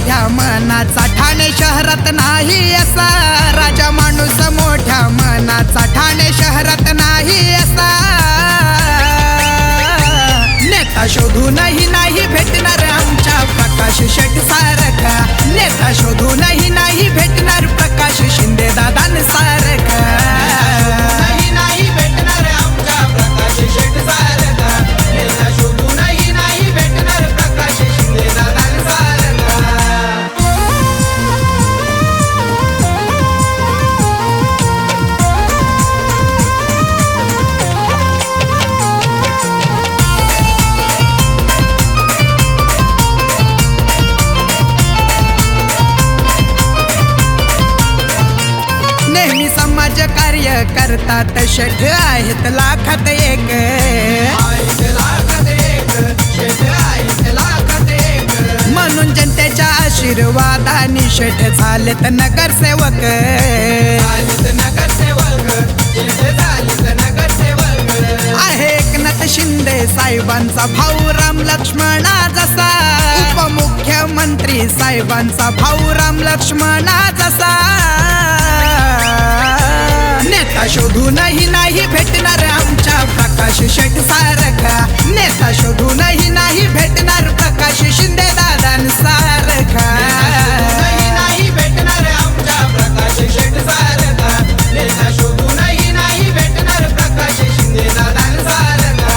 मोठ्या मनाचा, ठाणे शहरात नाही असा राजा माणूस मोठ्या मनाचा, ठाणे शहरात नाही असा नेता शोधूनही नाही भेटणार आमच्या प्रकाश शेठ सारखा, नेता शोधूनही नाही भेटणार प्रकाश शिंदे दादांसारखा, नाही भेटणार आमच्या प्रकाश शेठ सारखा, नेता शोधूनही नाही भेटणार प्रकाश शिंदे दादांसारखा. नेहमी समाज कार्य करतात शेठ आहेत लाखात एक, म्हणून जनतेच्या आशीर्वादाने शेठ झालेत नगरसेवक, आहे एकनाथ शिंदे साहेबांचा भाऊ राम लक्ष्मणा जसा, उपमुख्यमंत्री साहेबांचा भाऊ राम लक्ष्मणा जसा नेता शोधूनही नाही भेटणार आमच्या प्रकाश शेठ सारखा, नेता शोधूनही नाही भेटणार प्रकाश शिंदे दादांसारखा, नाही भेटणार आमच्या प्रकाश शेठ सारखा, नेता शोधूनही नाही भेटणार प्रकाश शिंदे दादांसारखा.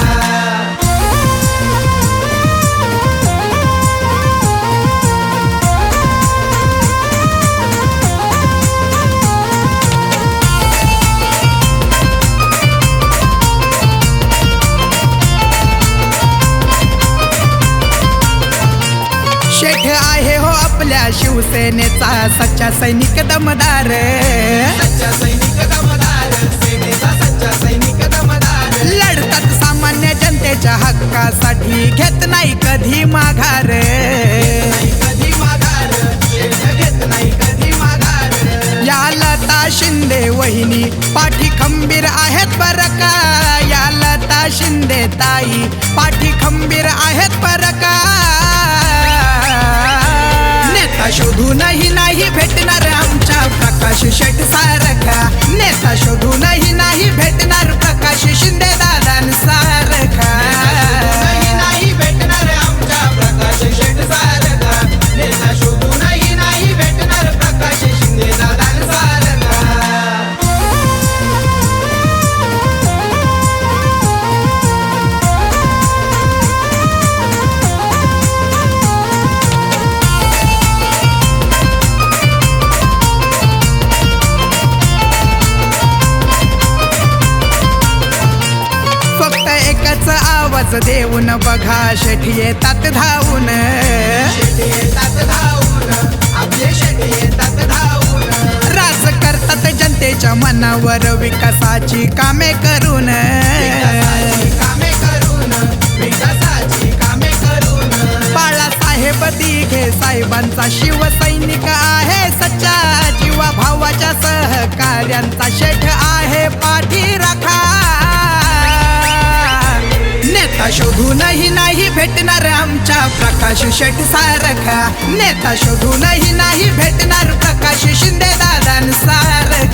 शेठ आहे हो आपल्या शिवसेनेचा सच्चा सैनिक दमदार, सच्चा सैनिक दमदार, सेनेचा सच्चा सैनिक दमदार, लढतात सामान्य जनतेच्या हक्कासाठी, घेत नाही कधी माघार, कधी माघार, घेत नाही कधी माघार. या लता शिंदे वहिनी पाठी खंबीर आहेत बरं का, या लता शिंदे ताई पाठी खंबीर आहेत बरं का, नेता शोधूनही नाही भेटणार आमच्या प्रकाश शेठ सारखा, नेता शोधूनही नाही भेटणार प्रकाश शिंदे दादांसारखा, नाही भेटणार आमच्या प्रकाश शेठ सारखा, नेता शोधूनही नाही भेटणार प्रकाश शिंदे दादांसारखा. आवाज देऊन बघा शेठ येतात धावून, आपले शेठ येतात धावून, राज करतात जनतेच्या मनावर विकासाची कामे करून, बाळासाहेब दिघे साहेबांचा शिवसैनिक आहे सच्चा, जीवा भावाच्या सहकार्यांचा शेठ आहे पाठी राखा, नेता शोधूनही नाही भेटणार आमच्या प्रकाश शेठ सारखा, नेता शोधूनही नाही भेटणार प्रकाश शिंदे दादांसारखा.